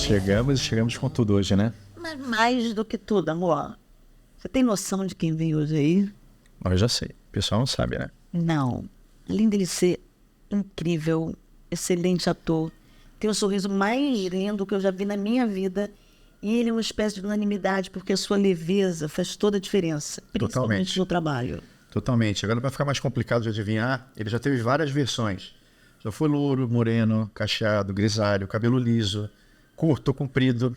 Chegamos com tudo hoje, né? Mas mais do que tudo, amor, você tem noção de quem veio hoje aí? Eu já sei. O pessoal não sabe, né? Não. Além dele ser incrível, excelente ator, tem o sorriso mais lindo que eu já vi na minha vida. E ele é uma espécie de unanimidade, porque a sua leveza faz toda a diferença. Principalmente Totalmente. no trabalho. Totalmente. Agora, para ficar mais complicado de adivinhar, ele já teve várias versões. Já foi louro, moreno, cacheado, grisalho, cabelo liso, curto, comprido.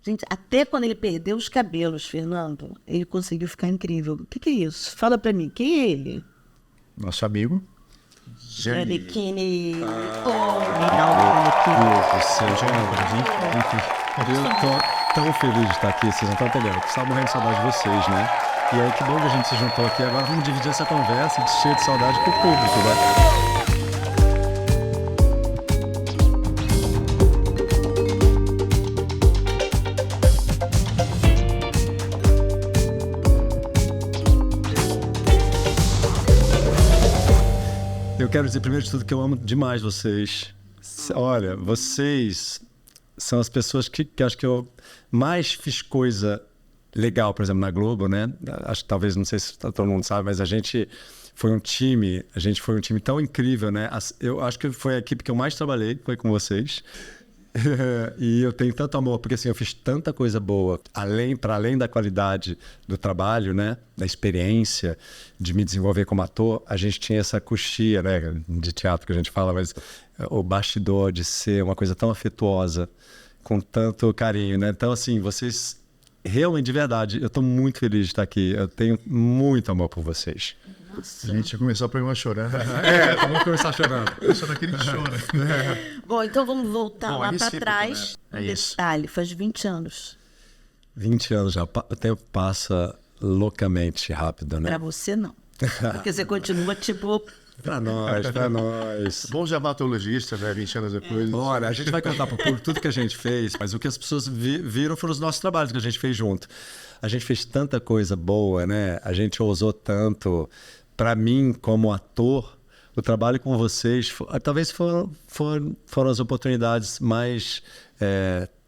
Gente, até quando ele perdeu os cabelos, Fernando, ele conseguiu ficar incrível. O que é isso? Fala pra mim, quem é ele? Nosso amigo. Giannichini. Eu tô tão feliz de estar aqui, vocês não estão entendendo. Eu estava morrendo de saudade de vocês, né? E aí, que bom que a gente se juntou aqui. Agora vamos dividir essa conversa cheia de saudade com o público, né? Eu quero dizer primeiro de tudo que eu amo demais vocês. Olha, vocês são as pessoas que acho que eu mais fiz coisa legal, por exemplo, na Globo, né? Acho que talvez, não sei se todo mundo sabe, mas a gente foi um time tão incrível, né? Eu acho que foi a equipe que eu mais trabalhei, foi com vocês. E eu tenho tanto amor, porque assim, eu fiz tanta coisa boa, para além da qualidade do trabalho, né, da experiência, de me desenvolver como ator, a gente tinha essa coxia, né, de teatro que a gente fala, mas o bastidor de ser uma coisa tão afetuosa, com tanto carinho, né? Então, assim, vocês realmente, de verdade, eu estou muito feliz de estar aqui, eu tenho muito amor por vocês. A gente já começou o programa chorando. Vamos começar chorando. Só daquele chora. Bom, então vamos voltar lá para trás. Né? É isso. Detalhe, faz 20 anos. 20 anos já, o tempo passa loucamente rápido, né? Para você, não. Porque você continua, tipo... Pra nós. Bons dermatologistas, né? 20 anos depois. Olha, a gente vai contar pro público tudo que a gente fez, mas o que as pessoas viram foram os nossos trabalhos que a gente fez junto. A gente fez tanta coisa boa, né? A gente ousou tanto. Para mim, como ator, o trabalho com vocês talvez foram as oportunidades mais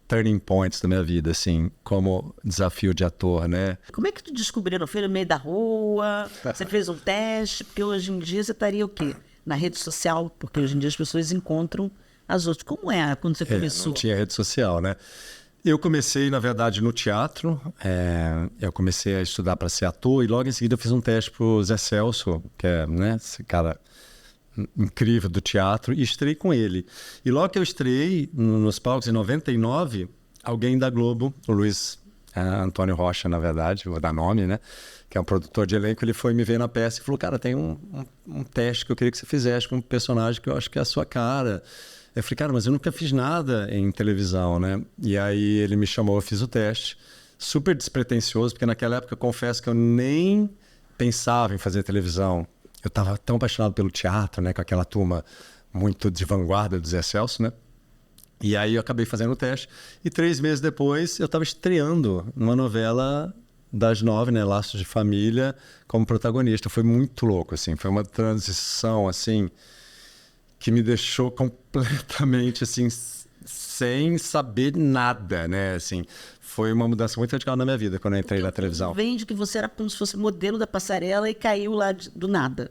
turning points da minha vida, assim, como desafio de ator, né? Como é que tu descobriu? Foi no meio da rua? Você fez um teste? Porque hoje em dia você estaria o quê? Na rede social? Porque hoje em dia as pessoas encontram as outras. Como é quando você começou? Não tinha rede social, né? Eu comecei, na verdade, no teatro. Eu comecei a estudar para ser ator e logo em seguida eu fiz um teste para o Zé Celso, que é, né, esse cara incrível do teatro, e estreiei com ele. E logo que eu estreiei nos palcos em 99, alguém da Globo, o Luiz Antônio Rocha, na verdade, vou dar nome, né, que é um produtor de elenco, ele foi me ver na peça e falou, cara, tem um teste que eu queria que você fizesse com um personagem que eu acho que é a sua cara. Eu falei, cara, mas eu nunca fiz nada em televisão, né? E aí ele me chamou, eu fiz o teste, super despretensioso, porque naquela época eu confesso que eu nem pensava em fazer televisão. Eu estava tão apaixonado pelo teatro, né? Com aquela turma muito de vanguarda do Zé Celso, né? E aí eu acabei fazendo o teste. E 3 meses depois eu estava estreando numa novela das 9, né? Laços de Família, como protagonista. Foi muito louco, assim. Foi uma transição, assim, que me deixou completamente, assim, sem saber nada, né? Assim, foi uma mudança muito radical na minha vida quando eu entrei na televisão. Vende que você era como se fosse modelo da passarela e caiu lá do nada.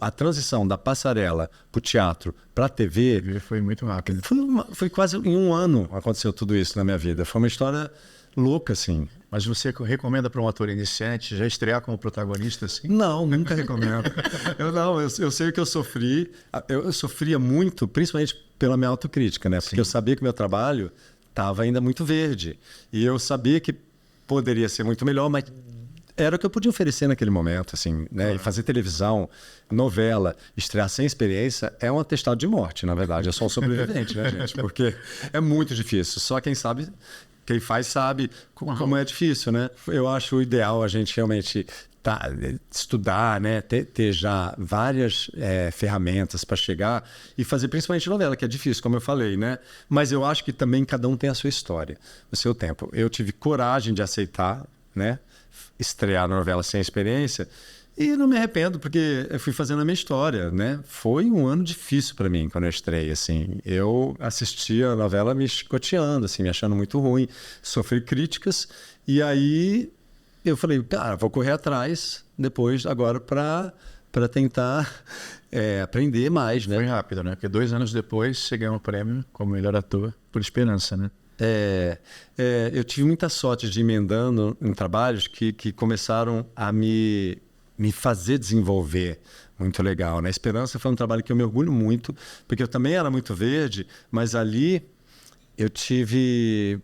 A transição da passarela pro teatro, pra TV... Foi muito rápido. Foi quase em 1 ano aconteceu tudo isso na minha vida. Foi uma história louca, assim. Mas você recomenda para um ator iniciante já estrear como protagonista, assim? Não, nunca recomendo. Eu sei que eu sofri. Eu sofria muito, principalmente pela minha autocrítica, né? Porque eu sabia que meu trabalho estava ainda muito verde. E eu sabia que poderia ser muito melhor, mas era o que eu podia oferecer naquele momento, assim, né? E fazer televisão, novela, estrear sem experiência é um atestado de morte, na verdade. Eu sou um sobrevivente, né, gente? Porque é muito difícil. Só quem sabe... Quem faz sabe como é difícil, né? Eu acho o ideal a gente realmente estudar, né? Ter já várias ferramentas para chegar e fazer principalmente novela, que é difícil, como eu falei, né? Mas eu acho que também cada um tem a sua história, o seu tempo. Eu tive coragem de aceitar, né? Estrear na novela sem experiência E não me arrependo, porque eu fui fazendo a minha história, né? Foi um ano difícil para mim quando eu estreiei, assim. Eu assistia a novela me chicoteando, assim, me achando muito ruim, sofri críticas, e aí eu falei, cara, vou correr atrás depois, agora, para tentar aprender mais, né? Foi rápido, né? Porque 2 anos depois você ganhou um prêmio como melhor ator por Esperança, né? Eu tive muita sorte de ir emendando em trabalhos que começaram a me fazer desenvolver muito legal, né? Esperança foi um trabalho que eu me orgulho muito, porque eu também era muito verde, mas ali eu tive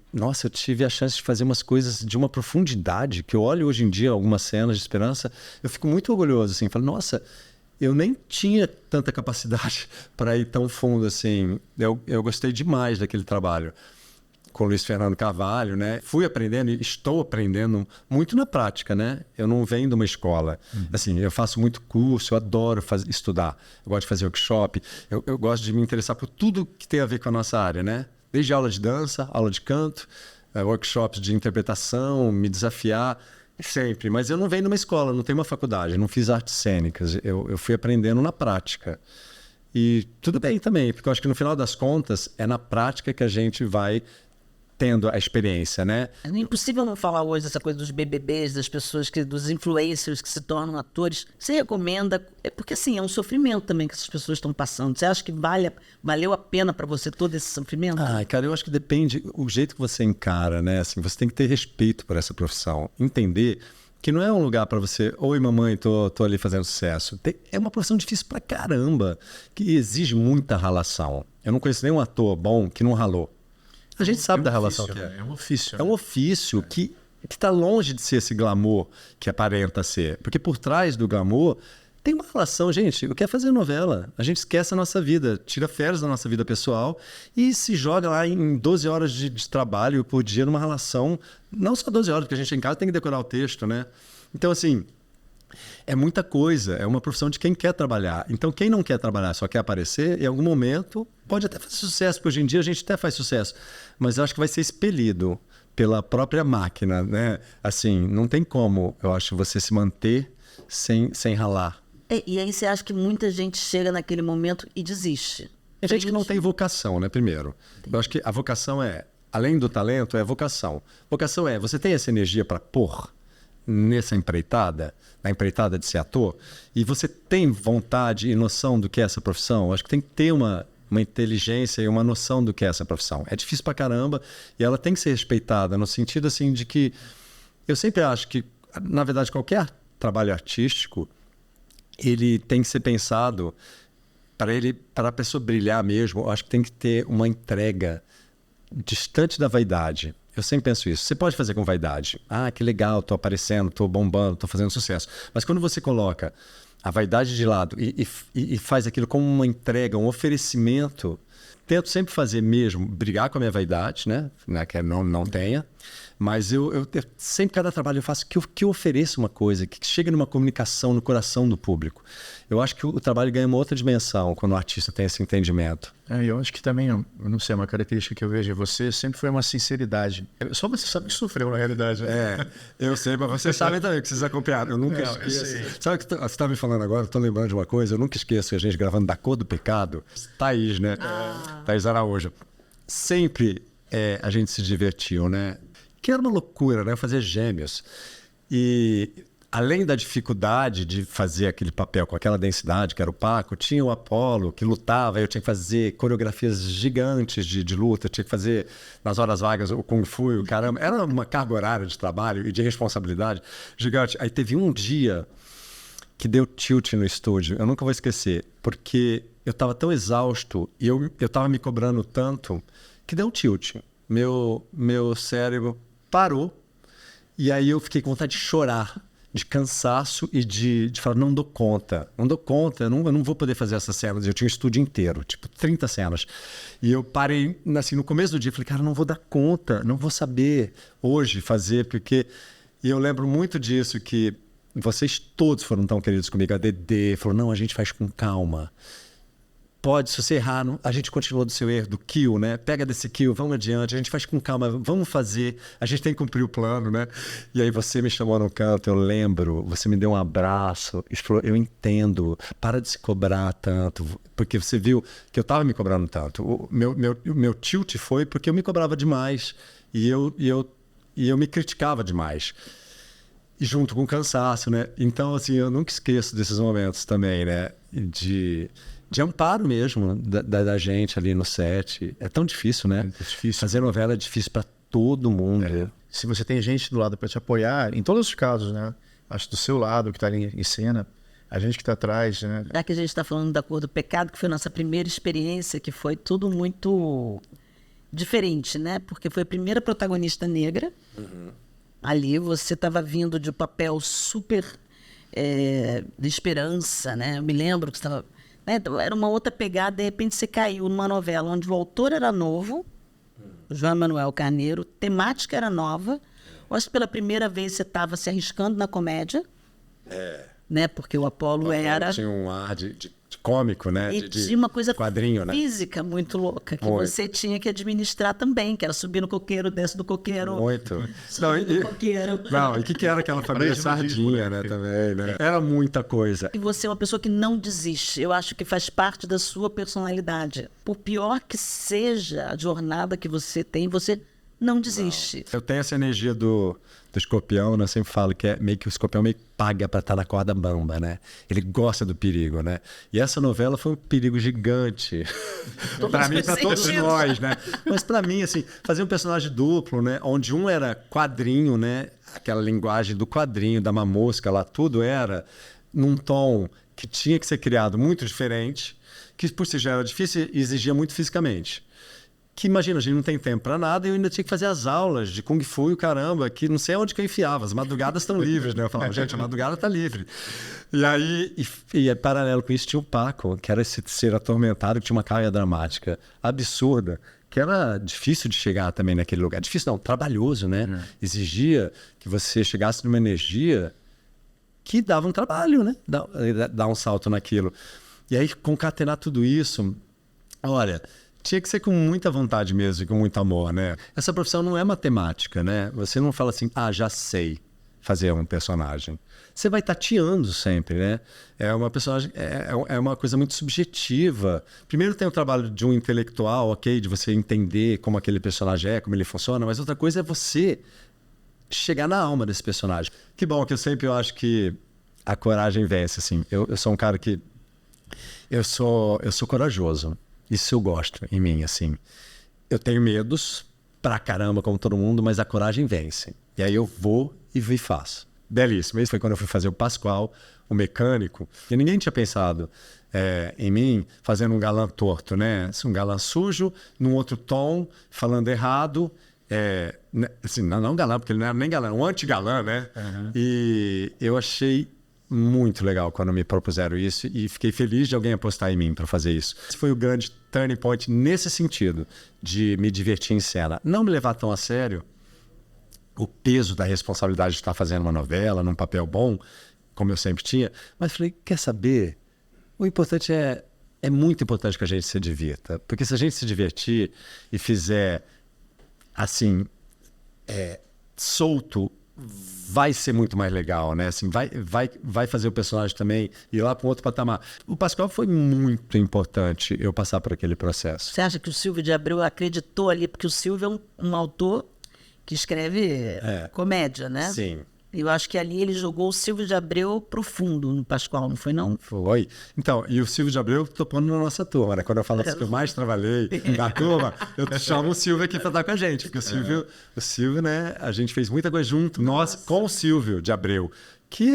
a chance de fazer umas coisas de uma profundidade, que eu olho hoje em dia algumas cenas de Esperança, eu fico muito orgulhoso, assim, falo, nossa, eu nem tinha tanta capacidade para ir tão fundo, assim. Eu gostei demais daquele trabalho com o Luiz Fernando Carvalho, né? Fui aprendendo e estou aprendendo muito na prática, né? Eu não venho de uma escola. Assim, eu faço muito curso, eu adoro estudar. Eu gosto de fazer workshop, eu gosto de me interessar por tudo que tem a ver com a nossa área, né? Desde aula de dança, aula de canto, workshops de interpretação, me desafiar, sempre. Mas eu não venho de uma escola, não tenho uma faculdade, não fiz artes cênicas. Eu fui aprendendo na prática. E tudo bem também, porque eu acho que no final das contas é na prática que a gente vai tendo a experiência, né? É impossível não falar hoje dessa coisa dos BBBs, das pessoas, dos influencers que se tornam atores. Você recomenda? Porque assim, é um sofrimento também que essas pessoas estão passando. Você acha que valeu a pena para você todo esse sofrimento? Cara, eu acho que depende o jeito que você encara, né? Assim, você tem que ter respeito por essa profissão, entender que não é um lugar para você, oi mamãe, tô ali fazendo sucesso. É uma profissão difícil pra caramba, que exige muita ralação. Eu não conheço nenhum ator bom que não ralou. A gente sabe da relação que é. É um ofício. É um ofício que está longe de ser esse glamour que aparenta ser. Porque por trás do glamour tem uma relação, gente. Eu quero fazer novela. A gente esquece a nossa vida, tira férias da nossa vida pessoal e se joga lá em 12 horas de trabalho por dia numa relação. Não só 12 horas, porque a gente em casa tem que decorar o texto, né? Então, assim, é muita coisa. É uma profissão de quem quer trabalhar. Então, quem não quer trabalhar, só quer aparecer, em algum momento pode até fazer sucesso, porque hoje em dia a gente até faz sucesso. Mas eu acho que vai ser expelido pela própria máquina, né? Assim, não tem como, eu acho, você se manter sem ralar. E aí você acha que muita gente chega naquele momento e desiste? Tem gente que não tem vocação, né? Primeiro. Eu acho que a vocação além do talento, é a vocação. Vocação você tem essa energia para pôr nessa empreitada, na empreitada de ser ator, e você tem vontade e noção do que é essa profissão. Eu acho que tem que ter uma inteligência e uma noção do que é essa profissão. É difícil pra caramba e ela tem que ser respeitada no sentido assim de que eu sempre acho que, na verdade, qualquer trabalho artístico ele tem que ser pensado para a pessoa brilhar mesmo. Eu acho que tem que ter uma entrega distante da vaidade. Eu sempre penso isso. Você pode fazer com vaidade. Que legal, tô aparecendo, tô bombando, tô fazendo sucesso. Mas quando você coloca a vaidade de lado e faz aquilo como uma entrega, um oferecimento, tento sempre fazer mesmo, brigar com a minha vaidade, né? Que não tenha. Mas eu sempre, cada trabalho eu faço que eu ofereço uma coisa, que chega numa comunicação no coração do público. Eu acho que o trabalho ganha uma outra dimensão quando o artista tem esse entendimento. Eu acho que também, eu não sei, uma característica que eu vejo em você sempre foi uma sinceridade. Só você sabe que sofreu, na realidade. Eu sei, mas vocês sabem também que vocês acompanharam. Eu nunca esqueço. Sabe o que você está me falando agora? Estou lembrando de uma coisa. Eu nunca esqueço a gente gravando Da Cor do Pecado. Thaís, né? Thaís Araújo. Sempre a gente se divertiu, né? Que era uma loucura, né? Eu fazia Gêmeos. E além da dificuldade de fazer aquele papel com aquela densidade, que era o Paco, tinha o Apolo, que lutava, eu tinha que fazer coreografias gigantes de luta, eu tinha que fazer nas horas vagas o Kung Fu, o caramba. Era uma carga horária de trabalho e de responsabilidade gigante. Aí teve um dia que deu tilt no estúdio, eu nunca vou esquecer, porque eu estava tão exausto e eu estava me cobrando tanto que deu tilt. Meu cérebro parou e aí eu fiquei com vontade de chorar, de cansaço e de falar, não dou conta, eu não vou poder fazer essas cenas. Eu tinha um estúdio inteiro, tipo 30 cenas. E eu parei, assim, no começo do dia, falei, cara, não vou dar conta, não vou saber hoje fazer, porque... E eu lembro muito disso, que vocês todos foram tão queridos comigo. A Dedê falou, não, a gente faz com calma. pode, se você errar, a gente continua do seu erro, do kill, né? Pega desse kill, vamos adiante, a gente faz com calma, vamos fazer, a gente tem que cumprir o plano, né? E aí você me chamou no canto, eu lembro, você me deu um abraço, e falou, eu entendo, para de se cobrar tanto, porque você viu que eu estava me cobrando tanto. O meu tilt foi porque eu me cobrava demais e eu me criticava demais. E junto com o cansaço, né? Então, assim, eu nunca esqueço desses momentos também, né? De amparo mesmo da gente ali no set. É tão difícil, né? É difícil. Fazer novela é difícil para todo mundo. Se você tem gente do lado para te apoiar, em todos os casos, né? Acho do seu lado, que está ali em cena, a gente que está atrás, né? Já que a gente está falando da Cor do Pecado, que foi a nossa primeira experiência, que foi tudo muito diferente, né? Porque foi a primeira protagonista negra. Ali você estava vindo de um papel super de esperança, né? Eu me lembro que você estava... Era uma outra pegada, de repente você caiu numa novela onde o autor era novo, João Manuel Carneiro, temática era nova, acho que pela primeira vez você estava se arriscando na comédia, né? Porque o Apolo era... Tinha um ar de cômico, né? E tinha uma coisa quadrinho, né? física muito louca, que Muito. você tinha que administrar também, que era subir no coqueiro, descer do coqueiro, Muito. subir no coqueiro. Não, e o que era aquela família sardinha, né? Também, né? Era muita coisa. E você é uma pessoa que não desiste. Eu acho que faz parte da sua personalidade. Por pior que seja a jornada que você tem, você não desiste. Eu tenho essa energia do escorpião, né? Eu sempre falo que é meio que o escorpião meio que paga pra estar na corda bamba, né? Ele gosta do perigo, né? E essa novela foi um perigo gigante. Pra mim, pra todos nós, né? Mas pra mim, assim, fazer um personagem duplo, né? Onde um era quadrinho, né? Aquela linguagem do quadrinho, da mamosca lá, tudo era num tom que tinha que ser criado muito diferente, que por si já era difícil e exigia muito fisicamente. Que imagina, a gente não tem tempo pra nada e eu ainda tinha que fazer as aulas de Kung Fu e o caramba, que não sei onde que eu enfiava, as madrugadas estão livres, né? Eu falava, gente, a madrugada tá livre. E aí, paralelo com isso, tinha o Paco, que era esse ser atormentado, que tinha uma carga dramática absurda, que era difícil de chegar também naquele lugar. Difícil não, trabalhoso, né? Exigia que você chegasse numa energia que dava um trabalho, né? Dar um salto naquilo. E aí, concatenar tudo isso, olha... Tinha que ser com muita vontade mesmo e com muito amor, né? Essa profissão não é matemática, né? Você não fala assim, já sei fazer um personagem. Você vai tateando sempre, né? É uma personagem, é uma coisa muito subjetiva. Primeiro tem o trabalho de um intelectual, ok? De você entender como aquele personagem é, como ele funciona, mas outra coisa é você chegar na alma desse personagem. Que bom, que eu acho que a coragem vence, assim. Eu sou um cara que... Eu sou corajoso. Isso eu gosto em mim, assim. Eu tenho medos pra caramba, como todo mundo, mas a coragem vence. E aí eu vou e faço. Belíssimo. Esse foi quando eu fui fazer o Pascoal, o mecânico. E ninguém tinha pensado em mim fazendo um galã torto, né? Um galã sujo, num outro tom, falando errado. Assim, não galã, porque ele não era nem galã, um anti-galã, né? Uhum. E eu achei... muito legal quando me propuseram isso e fiquei feliz de alguém apostar em mim para fazer isso. Esse foi o grande turning point nesse sentido, de me divertir em cena. Não me levar tão a sério o peso da responsabilidade de estar fazendo uma novela, num papel bom, como eu sempre tinha, mas falei, quer saber? O importante é muito importante que a gente se divirta, porque se a gente se divertir e fizer assim, solto, vai ser muito mais legal, né? Assim, vai fazer o personagem também ir lá para um outro patamar. O Pascoal foi muito importante eu passar por aquele processo. Você acha que o Silvio de Abreu acreditou ali? Porque o Silvio é um autor que escreve comédia, né? Sim. Eu acho que ali ele jogou o Silvio de Abreu profundo no Pascoal, não foi não? Foi. Então, e o Silvio de Abreu topando na nossa turma, né? Quando eu falo que eu mais trabalhei na turma, eu chamo o Silvio aqui para estar com a gente. Porque o Silvio, né? A gente fez muita coisa junto, nós com o Silvio de Abreu, que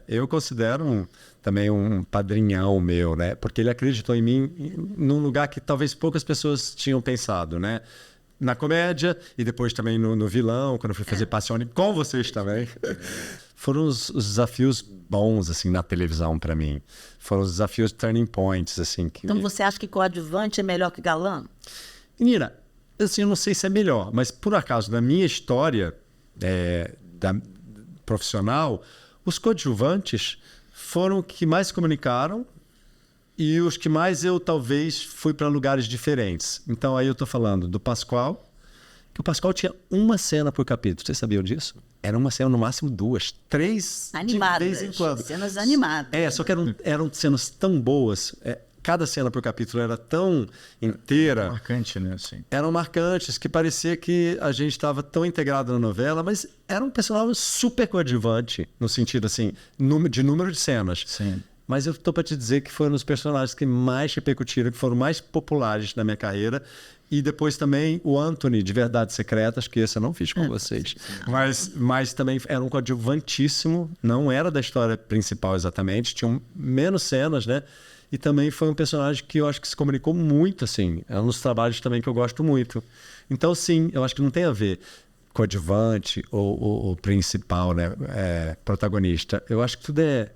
eu considero também um padrinhão meu, né? Porque ele acreditou em mim num lugar que talvez poucas pessoas tinham pensado, né? Na comédia e depois também no vilão, quando eu fui fazer Passione com vocês também. Foram os desafios bons, assim, na televisão para mim. Foram os desafios turning points, assim. Então você acha que coadjuvante é melhor que galã? Menina, assim, eu não sei se é melhor, mas por acaso, na minha história profissional, os coadjuvantes foram que mais se comunicaram E os que mais eu talvez fui para lugares diferentes. Então aí eu tô falando do Pascoal, que o Pascoal tinha uma cena por capítulo. Vocês sabiam disso? Era uma cena, no máximo 2, 3 Animadas. de vez em quando. Cenas animadas. Só que eram cenas tão boas. Cada cena por capítulo era tão inteira. Marcante, né? Assim. Eram marcantes, que parecia que a gente estava tão integrado na novela, mas era um personagem super coadjuvante, no sentido assim, de número de cenas. Sim. Mas eu estou para te dizer que foram os personagens que mais repercutiram, que foram mais populares na minha carreira. E depois também o Anthony, de Verdades Secretas, que esse eu não fiz com vocês. Mas também era um coadjuvantíssimo, não era da história principal exatamente, tinham menos cenas, né? E também foi um personagem que eu acho que se comunicou muito, assim. É um dos trabalhos também que eu gosto muito. Então, sim, eu acho que não tem a ver coadjuvante ou principal, né? Protagonista. Eu acho que tudo é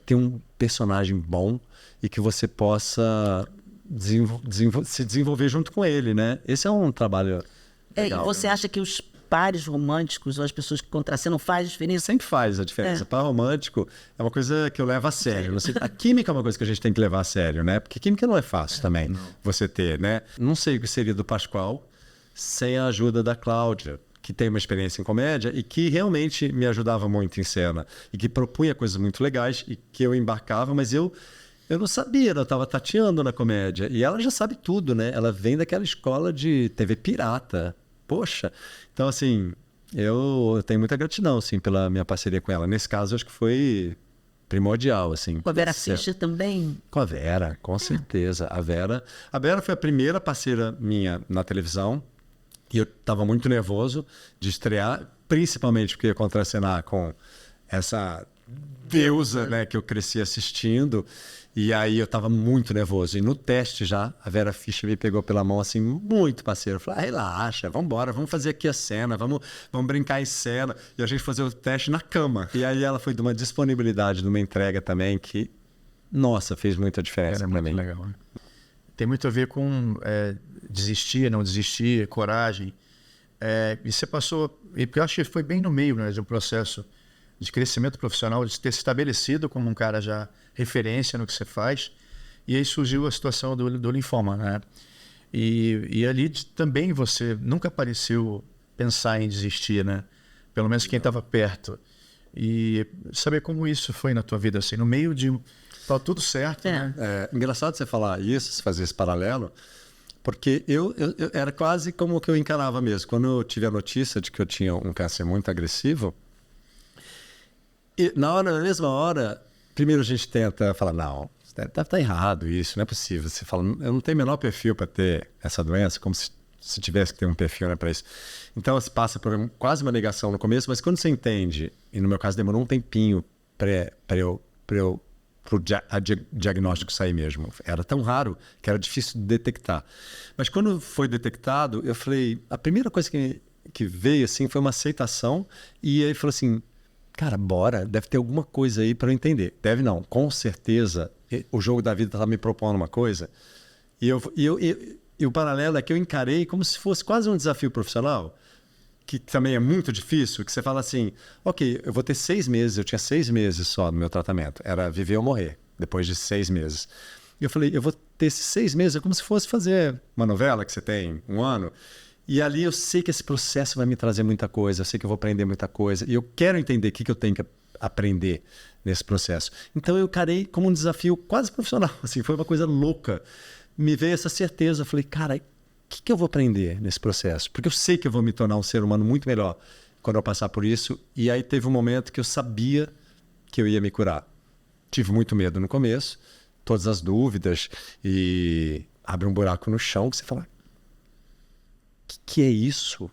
ter um personagem bom e que você possa se desenvolver junto com ele, né? Esse é um trabalho legal. E você acha que os pares românticos ou as pessoas que contracenam faz diferença? Sempre faz a diferença. Par romântico é uma coisa que eu levo a sério. A química é uma coisa que a gente tem que levar a sério, né? Porque química não é fácil também você ter, né? Não sei o que seria do Pascoal sem a ajuda da Cláudia, que tem uma experiência em comédia e que realmente me ajudava muito em cena e que propunha coisas muito legais e que eu embarcava, mas eu não sabia, eu estava tateando na comédia. E ela já sabe tudo, né? Ela vem daquela escola de TV pirata. Poxa! Então, assim, eu tenho muita gratidão, assim, pela minha parceria com ela. Nesse caso, acho que foi primordial, assim. Com a Vera Fischer também? Com a Vera, com certeza. A Vera foi a primeira parceira minha na televisão. E eu estava muito nervoso de estrear, principalmente porque ia contracenar com essa deusa, né, que eu cresci assistindo. E aí eu estava muito nervoso. E no teste já, a Vera Fischer me pegou pela mão assim, muito parceiro. Falei, relaxa, vamos embora, vamos fazer aqui a cena, vamos brincar em cena. E a gente fazer o teste na cama. E aí ela foi de uma disponibilidade, de uma entrega também que, nossa, fez muita diferença para mim. Legal. Tem muito a ver com desistir, não desistir, coragem. E você passou... E eu acho que foi bem no meio, né, de um processo de crescimento profissional, de ter se estabelecido como um cara já referência no que você faz. E aí surgiu a situação do linfoma, né? E ali também você nunca pareceu pensar em desistir, né? Pelo menos quem estava perto. E saber como isso foi na tua vida, assim, no meio de... Tá tudo certo, né? Engraçado você falar isso, você fazer esse paralelo, porque eu era quase como o que eu encarava mesmo. Quando eu tive a notícia de que eu tinha um câncer muito agressivo, e na mesma hora, primeiro a gente tenta falar, não, deve estar errado isso, não é possível. Você fala, eu não tenho o menor perfil para ter essa doença, como se tivesse que ter um perfil, né, para isso. Então você passa por quase uma negação no começo, mas quando você entende, e no meu caso demorou um tempinho para o diagnóstico sair mesmo. Era tão raro que era difícil de detectar. Mas quando foi detectado, eu falei... A primeira coisa que veio assim, foi uma aceitação. E ele falou assim, cara, bora, deve ter alguma coisa aí para eu entender. Deve não, com certeza. O jogo da vida está me propondo uma coisa. E o paralelo é que eu encarei como se fosse quase um desafio profissional, que também é muito difícil, que você fala assim, ok, eu vou ter 6 meses, eu tinha 6 meses só no meu tratamento, era viver ou morrer, depois de 6 meses. E eu falei, eu vou ter esses 6 meses, é como se fosse fazer uma novela que você tem 1 ano, e ali eu sei que esse processo vai me trazer muita coisa, eu sei que eu vou aprender muita coisa, e eu quero entender o que eu tenho que aprender nesse processo. Então eu encarei como um desafio quase profissional, assim, foi uma coisa louca. Me veio essa certeza, eu falei, cara, o que eu vou aprender nesse processo? Porque eu sei que eu vou me tornar um ser humano muito melhor quando eu passar por isso. E aí teve um momento que eu sabia que eu ia me curar. Tive muito medo no começo, todas as dúvidas, e abre um buraco no chão que você fala, o que é isso?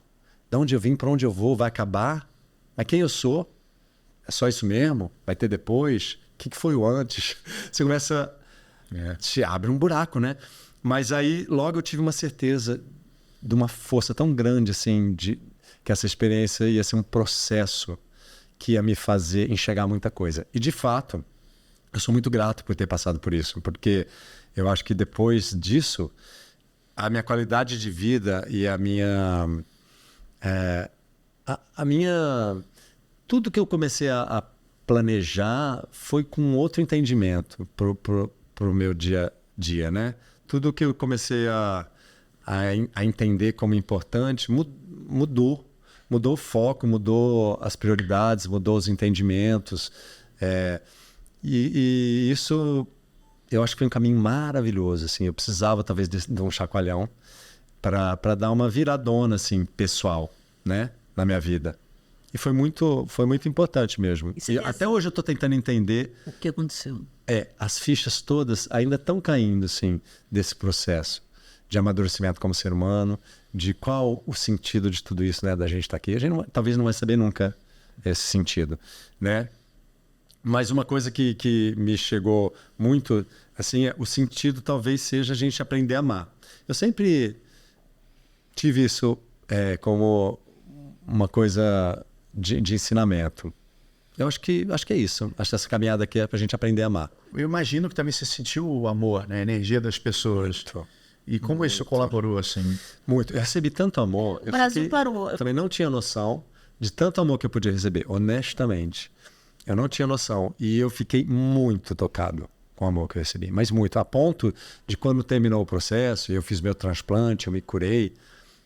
De onde eu vim, para onde eu vou? Vai acabar? Mas quem eu sou? É só isso mesmo? Vai ter depois? O que foi o antes? Você começa... Te abre um buraco, né? Mas aí, logo eu tive uma certeza de uma força tão grande, assim, que essa experiência ia ser um processo que ia me fazer enxergar muita coisa. E, de fato, eu sou muito grato por ter passado por isso, porque eu acho que depois disso, a minha qualidade de vida e a minha... tudo que eu comecei a planejar foi com outro entendimento pro meu dia a dia, né? Tudo que eu comecei a entender como importante mudou o foco, mudou as prioridades, mudou os entendimentos. E isso, eu acho que foi um caminho maravilhoso, assim. Eu precisava, talvez, de um chacoalhão para dar uma viradona, assim, pessoal, né, na minha vida. E foi muito importante mesmo. E até hoje eu estou tentando entender... O que aconteceu? As fichas todas ainda estão caindo, assim, desse processo de amadurecimento como ser humano, de qual o sentido de tudo isso, né, da gente estar aqui. A gente talvez não vai saber nunca esse sentido, né? Mas uma coisa que me chegou muito, assim, o sentido talvez seja a gente aprender a amar. Eu sempre tive isso como uma coisa de ensinamento. Eu acho que é isso. Acho que essa caminhada aqui é para a gente aprender a amar. Eu imagino que também você sentiu o amor, né? A energia das pessoas. E como isso colaborou, assim? Muito. Eu recebi tanto amor. O Brasil parou. Eu também não tinha noção de tanto amor que eu podia receber, honestamente. Eu não tinha noção. E eu fiquei muito tocado com o amor que eu recebi. Mas muito. A ponto de quando terminou o processo, eu fiz meu transplante, eu me curei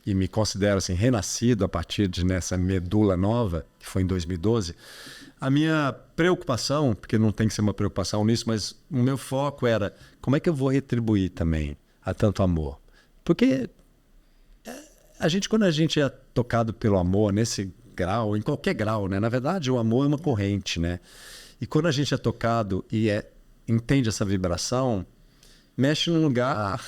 e me considero assim, renascido a partir de nessa medula nova, que foi em 2012. A minha preocupação, porque não tem que ser uma preocupação nisso, mas o meu foco era como é que eu vou retribuir também a tanto amor. Porque quando a gente é tocado pelo amor nesse grau, em qualquer grau, né? Na verdade, o amor é uma corrente, né? E quando a gente é tocado e entende essa vibração, mexe num lugar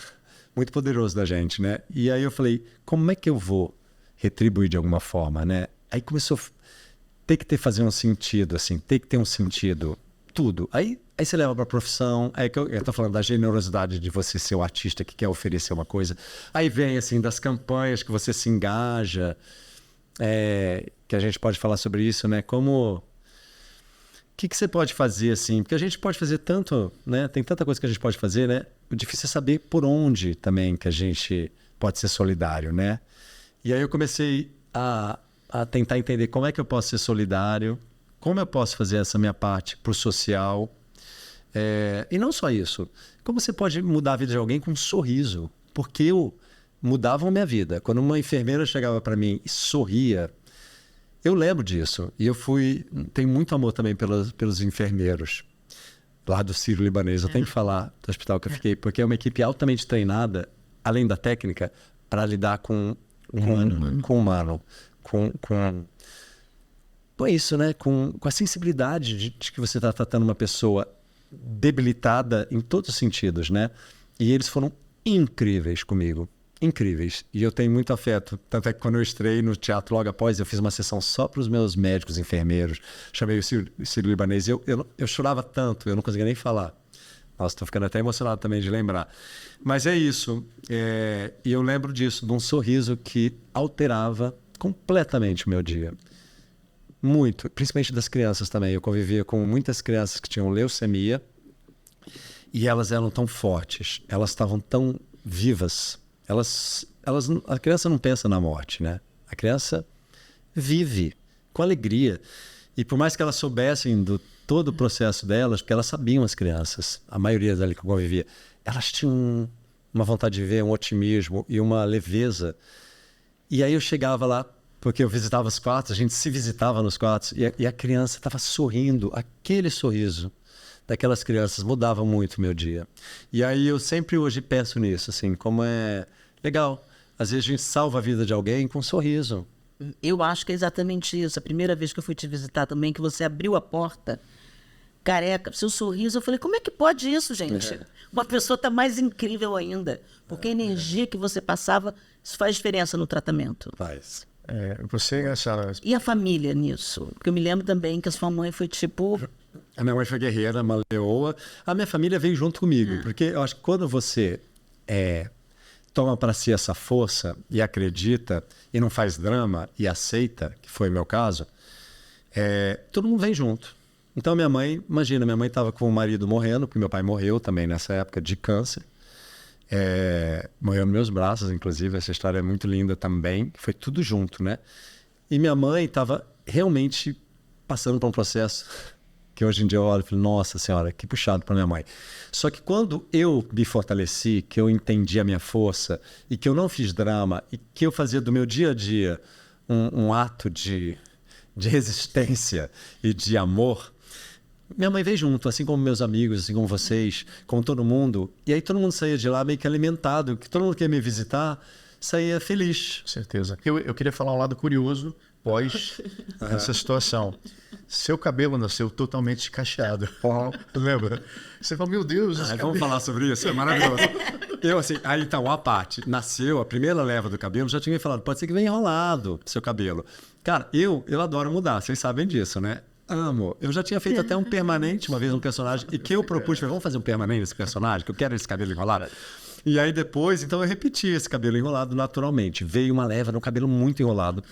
muito poderoso da gente, né? E aí eu falei, como é que eu vou retribuir de alguma forma, né? Aí começou tem que fazer um sentido, assim, tem que ter um sentido, tudo. Aí você leva para a profissão, aí que eu tô falando da generosidade de você ser o artista que quer oferecer uma coisa. Aí vem, assim, das campanhas que você se engaja, que a gente pode falar sobre isso, né? Como... O que você pode fazer, assim? Porque a gente pode fazer tanto, né? Tem tanta coisa que a gente pode fazer, né? O difícil é saber por onde também que a gente pode ser solidário, né? E aí eu comecei a tentar entender como é que eu posso ser solidário, como eu posso fazer essa minha parte pro social. E não só isso. Como você pode mudar a vida de alguém com um sorriso? Porque mudavam a minha vida. Quando uma enfermeira chegava para mim e sorria, eu lembro disso. E eu tenho muito amor também pelos enfermeiros lá do Sírio-Libanês. Eu tenho que falar do hospital que eu fiquei, porque é uma equipe altamente treinada, além da técnica, para lidar com o humano. Com isso, né? Com a sensibilidade de que você está tratando uma pessoa debilitada em todos os sentidos, né? E eles foram incríveis comigo. Incríveis. E eu tenho muito afeto. Tanto é que quando eu estrei no teatro logo após, eu fiz uma sessão só para os meus médicos, enfermeiros. Chamei o Sírio-Libanês. Eu chorava tanto, eu não conseguia nem falar. Nossa, estou ficando até emocionado também de lembrar. Mas é isso. E eu lembro disso, de um sorriso que alterava completamente o meu dia. Muito. Principalmente das crianças também. Eu convivia com muitas crianças que tinham leucemia e elas eram tão fortes. Elas estavam tão vivas. A criança não pensa na morte, né? A criança vive com alegria. E por mais que elas soubessem todo o processo delas, porque elas sabiam, as crianças, a maioria delas que eu convivia, elas tinham uma vontade de viver, um otimismo e uma leveza. E aí eu chegava lá, porque eu visitava os quartos, a gente se visitava nos quartos, e a criança estava sorrindo, aquele sorriso daquelas crianças mudava muito o meu dia. E aí eu sempre hoje penso nisso, assim, como é legal. Às vezes a gente salva a vida de alguém com um sorriso. Eu acho que é exatamente isso. A primeira vez que eu fui te visitar também, que você abriu a porta, careca, seu sorriso, eu falei, como é que pode isso, gente? Uma pessoa está mais incrível ainda. Porque a energia que você passava, isso faz diferença no tratamento. Faz. E a família nisso? Porque eu me lembro também que a sua mãe foi tipo... A minha mãe foi guerreira, uma leoa. A minha família veio junto comigo. Porque eu acho que quando você toma para si essa força e acredita e não faz drama e aceita, que foi o meu caso, todo mundo vem junto. Então minha mãe, imagina, minha mãe estava com o marido morrendo, porque meu pai morreu também nessa época de câncer. Morreu nos meus braços, inclusive. Essa história é muito linda também. Foi tudo junto, né? E minha mãe estava realmente passando por um processo que hoje em dia eu olho e falo, nossa senhora, que puxado para minha mãe. Só que quando eu me fortaleci, que eu entendi a minha força e que eu não fiz drama e que eu fazia do meu dia a dia um ato de resistência e de amor, minha mãe veio junto, assim como meus amigos, assim como vocês, como todo mundo. E aí todo mundo saía de lá meio que alimentado, que todo mundo que ia me visitar saía feliz. Com certeza. Eu queria falar um lado curioso pós essa situação. Seu cabelo nasceu totalmente cacheado. Lembra? Você fala, meu Deus, Vamos falar sobre isso, é maravilhoso. Eu assim, aí então, a parte, nasceu, a primeira leva do cabelo, já tinha falado, pode ser que venha enrolado seu cabelo. Cara, eu adoro mudar, vocês sabem disso, né? Amo. Eu já tinha feito até um permanente uma vez, um personagem, e que eu propus, falei, vamos fazer um permanente nesse personagem, que eu quero esse cabelo enrolado. E aí depois, então eu repeti esse cabelo enrolado naturalmente. Veio uma leva no cabelo muito enrolado.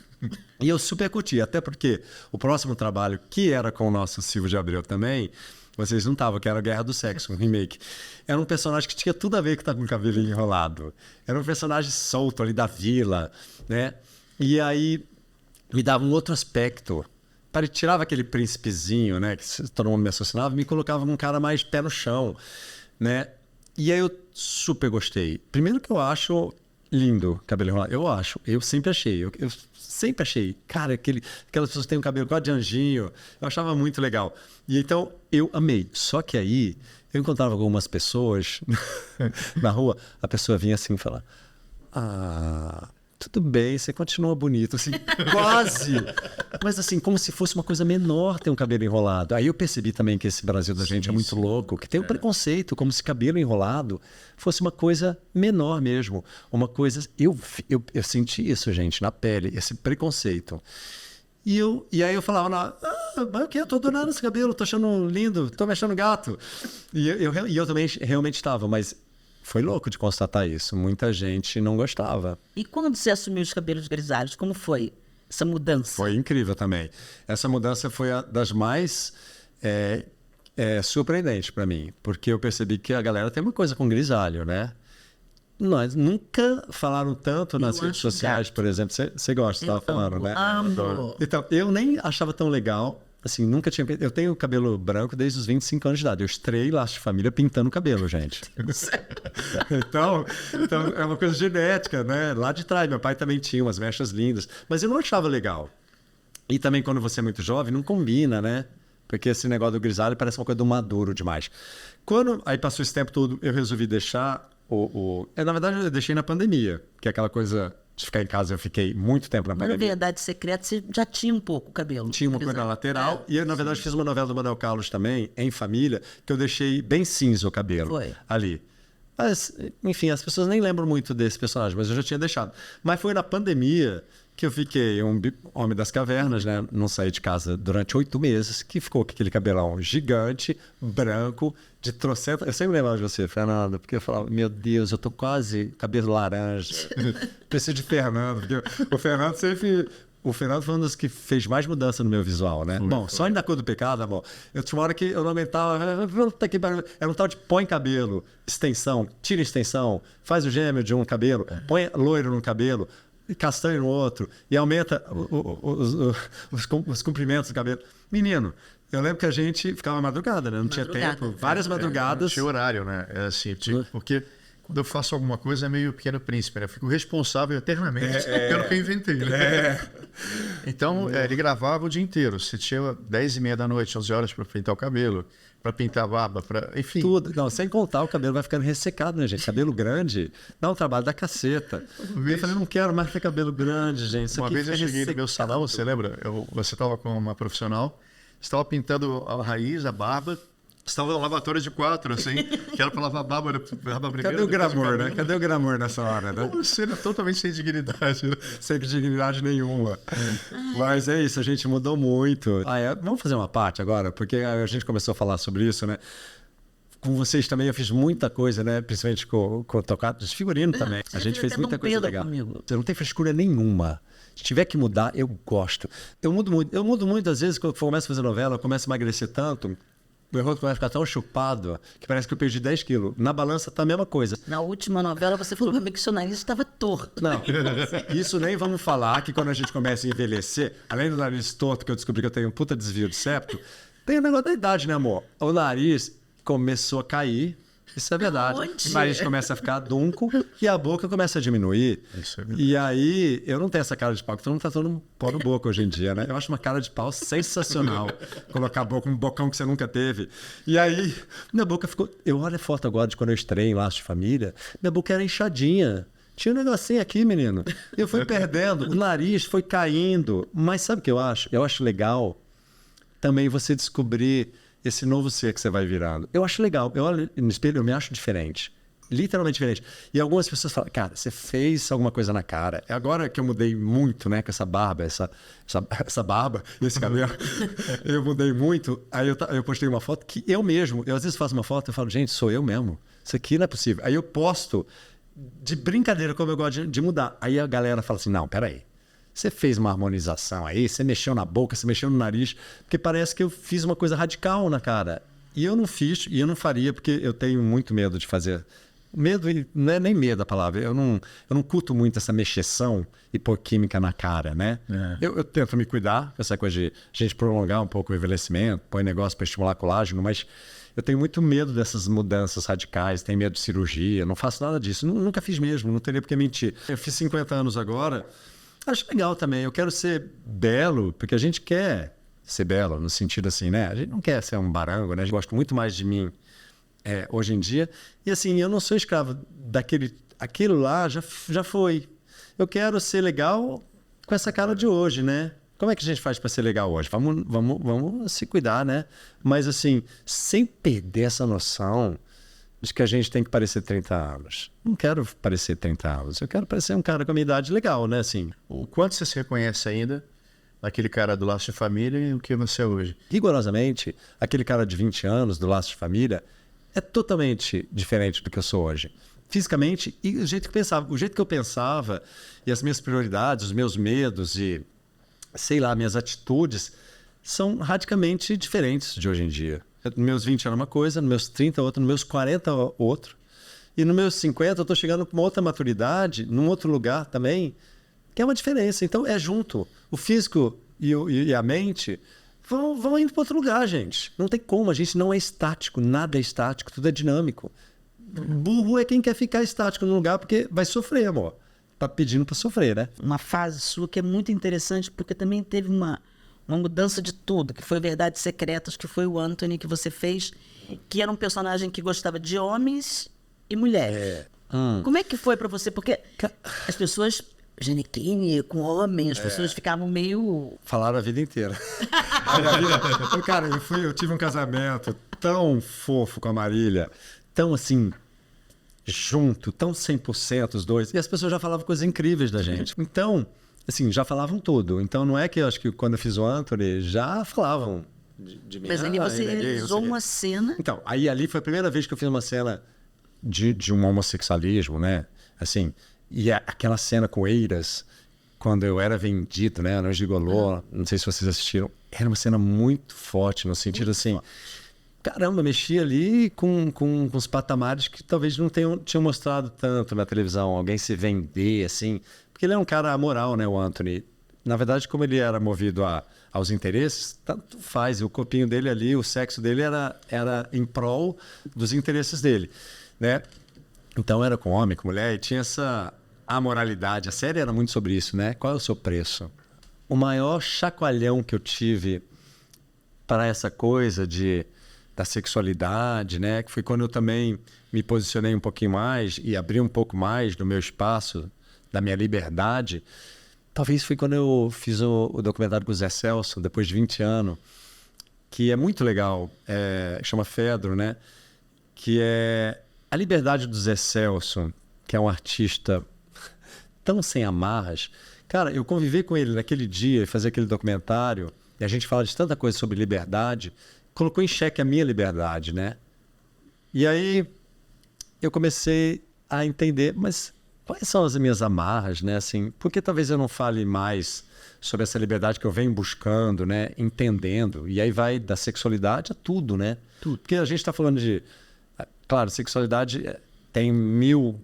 E eu super curti, até porque o próximo trabalho, que era com o nosso Silvio de Abreu também, vocês não estavam, que era Guerra do Sexo, um remake. Era um personagem que tinha tudo a ver com estar com o cabelo enrolado. Era um personagem solto ali da vila, né? E aí me dava um outro aspecto. Tirava aquele príncipezinho, né, que todo mundo me associava, me colocava um cara mais pé no chão, né? E aí eu super gostei. Primeiro que eu acho lindo cabelo enrolado. Eu sempre achei. Eu sempre achei. Cara, aquelas pessoas que têm um cabelo igual de anjinho. Eu achava muito legal. E então eu amei. Só que aí eu encontrava algumas pessoas na rua, a pessoa vinha assim e falava, tudo bem, você continua bonito, assim, quase. Mas assim, como se fosse uma coisa menor ter um cabelo enrolado. Aí eu percebi também que esse Brasil da gente é muito louco, que tem um preconceito, como se cabelo enrolado fosse uma coisa menor mesmo. Uma coisa... Eu senti isso, gente, na pele, esse preconceito. E aí eu falava, mas o que? Eu tô adorando esse cabelo, tô achando lindo, tô me achando gato. E eu também realmente estava, mas... Foi louco de constatar isso. Muita gente não gostava. E quando você assumiu os cabelos grisalhos, como foi essa mudança? Foi incrível também. Essa mudança foi a das mais surpreendentes para mim. Porque eu percebi que a galera tem uma coisa com grisalho, né? Nós nunca falaram tanto nas redes sociais, por exemplo. Você gosta, você estava falando, né? Amo. Então, eu nem achava tão legal. Assim, nunca tinha... Eu tenho cabelo branco desde os 25 anos de idade. Eu estrei Laço de Família pintando o cabelo, gente. então, é uma coisa genética, né? Lá de trás, meu pai também tinha umas mechas lindas. Mas eu não achava legal. E também, quando você é muito jovem, não combina, né? Porque esse negócio do grisalho parece uma coisa do maduro demais. Aí passou esse tempo todo, eu resolvi deixar na verdade, eu deixei na pandemia. Que é aquela coisa... de ficar em casa, eu fiquei muito tempo na pandemia. Na Verdade Secreta, você já tinha um pouco o cabelo. Tinha uma coisa na lateral. E eu, na verdade, fiz uma novela do Manuel Carlos também, em família, que eu deixei bem cinza o cabelo. Foi. Ali. Mas, enfim, as pessoas nem lembram muito desse personagem, mas eu já tinha deixado. Mas foi na pandemia que eu fiquei um homem das cavernas, né? Não saí de casa durante 8 meses, que ficou com aquele cabelão gigante, branco, de trocenta. Eu sempre lembrava de você, Fernando, porque eu falava, meu Deus, eu tô quase cabelo laranja. Preciso de Fernando, porque o Fernando sempre... O Fernando foi um dos que fez mais mudança no meu visual, né? Bom, só indo da cor do pecado, amor. Eu tinha uma hora que eu não aguentava. Era um tal de põe cabelo, extensão, tira extensão, faz o gêmeo de um cabelo, põe loiro no cabelo, castanho no outro, e aumenta os comprimentos do cabelo. Menino, eu lembro que a gente ficava madrugada, né? Não tinha tempo. Várias madrugadas. Não tinha horário, né? É assim, porque... Quando eu faço alguma coisa é meio Pequeno Príncipe, né? Eu fico responsável eternamente pelo que eu inventei, né? Então, ele gravava o dia inteiro. Você tinha 10h30 da noite, 11 horas para pintar o cabelo, para pintar a barba, enfim. Tudo. Não, sem contar, o cabelo vai ficando ressecado, né, gente? Cabelo grande dá um trabalho da caceta. Eu falei, não quero mais ter cabelo grande, gente. Isso uma vez eu cheguei no meu salão, você lembra? Você estava com uma profissional, você estava pintando a raiz, a barba, estava no lavatório de 4, assim, que era para lavar a barba primeiro. Cadê o glamour, né? Cadê o glamour nessa hora, né? Você era totalmente sem dignidade, né? Sem dignidade nenhuma. Mas é isso, a gente mudou muito. Vamos fazer uma parte agora, porque a gente começou a falar sobre isso, né? Com vocês também eu fiz muita coisa, né? Principalmente com o tocado de figurino também. A gente fez muita coisa legal. Você não tem frescura nenhuma. Se tiver que mudar, eu gosto. Eu mudo muito, às vezes, quando eu começo a fazer novela, eu começo a emagrecer tanto... Meu rosto começa a ficar tão chupado que parece que eu perdi 10 quilos. Na balança tá a mesma coisa. Na última novela você falou para mim que seu nariz estava torto. Não, isso nem vamos falar que quando a gente começa a envelhecer, além do nariz torto, que eu descobri que eu tenho um puta desvio de septo, Tem o negócio da idade, né, amor? O nariz começou a cair. Isso é verdade. Aonde? O nariz começa a ficar adunco e a boca começa a diminuir. Isso é verdade. E aí, eu não tenho essa cara de pau, que todo mundo tá todo pau no boca hoje em dia, né? Eu acho uma cara de pau sensacional. Colocar a boca, um bocão que você nunca teve. E aí, minha boca ficou... Eu olho a foto agora de quando eu estreiei em Laços de Família, minha boca era inchadinha. Tinha um negocinho aqui, menino. Eu fui perdendo, o nariz foi caindo. Mas sabe o que eu acho? Eu acho legal também você descobrir esse novo ser que você vai virando. Eu acho legal. Eu olho no espelho, eu me acho diferente. Literalmente diferente. E algumas pessoas falam, cara, você fez alguma coisa na cara. Agora que eu mudei muito, né, com essa barba, essa barba, esse cabelo, eu mudei muito. Aí eu postei uma foto que eu mesmo, eu às vezes faço uma foto e falo, gente, sou eu mesmo. Isso aqui não é possível. Aí eu posto de brincadeira, como eu gosto de mudar. Aí a galera fala assim, não, peraí. Você fez uma harmonização aí, você mexeu na boca, você mexeu no nariz, porque parece que eu fiz uma coisa radical na cara. E eu não fiz, e eu não faria, porque eu tenho muito medo de fazer. Medo, não é nem medo a palavra, eu não curto muito essa mexeção e pôr química na cara, né? Eu tento me cuidar com essa coisa de a gente prolongar um pouco o envelhecimento, põe negócio para estimular colágeno, mas eu tenho muito medo dessas mudanças radicais, tenho medo de cirurgia, não faço nada disso, nunca fiz mesmo, não teria por que mentir. Eu fiz 50 anos agora. Acho legal também. Eu quero ser belo, porque a gente quer ser belo, no sentido assim, né? A gente não quer ser um barango, né? Eu gosto muito mais de mim hoje em dia. E assim, eu não sou escravo daquele... Aquilo lá já foi. Eu quero ser legal com essa cara de hoje, né? Como é que a gente faz para ser legal hoje? Vamos se cuidar, né? Mas assim, sem perder essa noção de que a gente tem que parecer 30 anos. Não quero parecer 30 anos. Eu quero parecer um cara com a minha idade legal, né? Assim, O quanto você se reconhece ainda naquele cara do Laço de Família e o que você é hoje? rigorosamente, aquele cara de 20 anos do Laço de Família é totalmente diferente do que eu sou hoje. Fisicamente e o jeito que eu pensava. O jeito que eu pensava e as minhas prioridades, os meus medos e, sei lá, minhas atitudes são radicalmente diferentes de hoje em dia. Nos meus 20 era uma coisa, nos meus 30 outra, nos meus 40 outro. E nos meus 50 eu estou chegando com uma outra maturidade, num outro lugar também, que é uma diferença. Então é junto. O físico e a mente vão indo para outro lugar, gente. Não tem como, a gente não é estático, nada é estático, tudo é dinâmico. Burro é quem quer ficar estático no lugar porque vai sofrer, amor. Tá pedindo para sofrer, né? Uma fase sua que é muito interessante, porque também teve uma mudança de tudo, que foi Verdades Secretas, que foi o Anthony que você fez, que era um personagem que gostava de homens e mulheres. Como é que foi pra você? Porque as pessoas, Ginequine com homem, as pessoas ficavam meio... Falaram a vida inteira. Cara, eu tive um casamento tão fofo com a Marília, tão assim, junto, tão 100% os dois, e as pessoas já falavam coisas incríveis da gente. Então, assim, já falavam tudo. Então não é que eu acho que quando eu fiz o Anthony, já falavam de mim. Mas ali você realizou uma cena... Então, aí ali foi a primeira vez que eu fiz uma cena de um homossexualismo, né? Assim, e aquela cena com Eiras, quando eu era vendido, né? No Gigolô, não sei se vocês assistiram, era uma cena muito forte, no sentido muito assim... Forte. Caramba, mexia ali com os patamares que talvez não tinham mostrado tanto na televisão. Alguém se vender, assim... Porque ele é um cara amoral, né, o Anthony? Na verdade, como ele era movido aos interesses, tanto faz. O corpinho dele ali, o sexo dele era em prol dos interesses dele, né? Então era com homem, com mulher, e tinha essa amoralidade. A série era muito sobre isso, né? Qual é o seu preço? O maior chacoalhão que eu tive para essa coisa da sexualidade, né? Que foi quando eu também me posicionei um pouquinho mais e abri um pouco mais do meu espaço, da minha liberdade. Talvez foi quando eu fiz o documentário com o Zé Celso, depois de 20 anos, que é muito legal, chama Fedro, né? Que é a liberdade do Zé Celso, que é um artista tão sem amarras. Cara, eu convivi com ele naquele dia e fazer aquele documentário, e a gente fala de tanta coisa sobre liberdade, colocou em xeque a minha liberdade, né? E aí eu comecei a entender, mas quais são as minhas amarras, né? Assim, por que talvez eu não fale mais sobre essa liberdade que eu venho buscando, né? Entendendo. E aí vai da sexualidade a tudo, né? Tudo. Porque a gente está falando de... Claro, sexualidade tem mil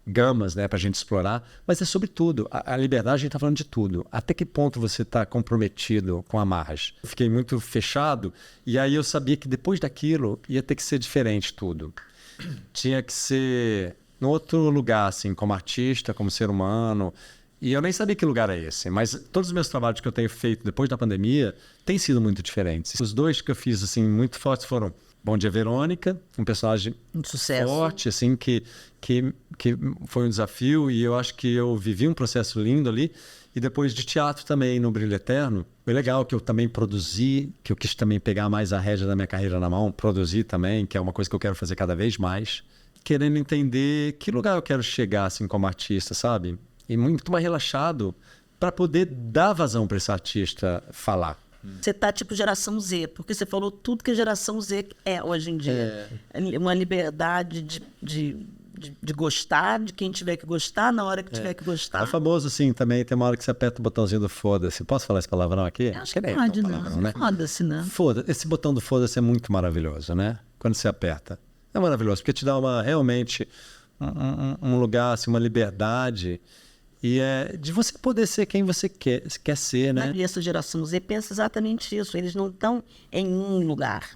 gamas, né, para a gente explorar, mas é sobre tudo. A liberdade, a gente está falando de tudo. Até que ponto você está comprometido com amarras? Eu fiquei muito fechado e aí eu sabia que depois daquilo ia ter que ser diferente tudo. Tinha que ser em outro lugar, assim, como artista, como ser humano. E eu nem sabia que lugar é esse, mas todos os meus trabalhos que eu tenho feito depois da pandemia têm sido muito diferentes. Os dois que eu fiz, assim, muito fortes foram Bom Dia Verônica, um personagem sucesso. Forte, assim, que foi um desafio e eu acho que eu vivi um processo lindo ali. E depois de teatro também, no Brilho Eterno. Foi legal que eu também produzi, que eu quis também pegar mais a rédea da minha carreira na mão, produzir também, que é uma coisa que eu quero fazer cada vez mais. Querendo entender que lugar eu quero chegar, assim, como artista, sabe? E muito mais relaxado para poder dar vazão para esse artista falar. Você tá tipo geração Z, porque você falou tudo que a geração Z é hoje em dia. Uma liberdade de gostar, de quem tiver que gostar, na hora que tiver que gostar. É famoso, assim, também. Tem uma hora que você aperta o botãozinho do foda-se. Posso falar esse palavrão aqui? Acho que pode, né? Foda-se, né? Esse botão do foda-se é muito maravilhoso, né? Quando você aperta. É maravilhoso, porque te dá realmente um lugar, assim, uma liberdade. E é de você poder ser quem você quer ser, né? E essa geração Z pensa exatamente isso. Eles não estão em um lugar.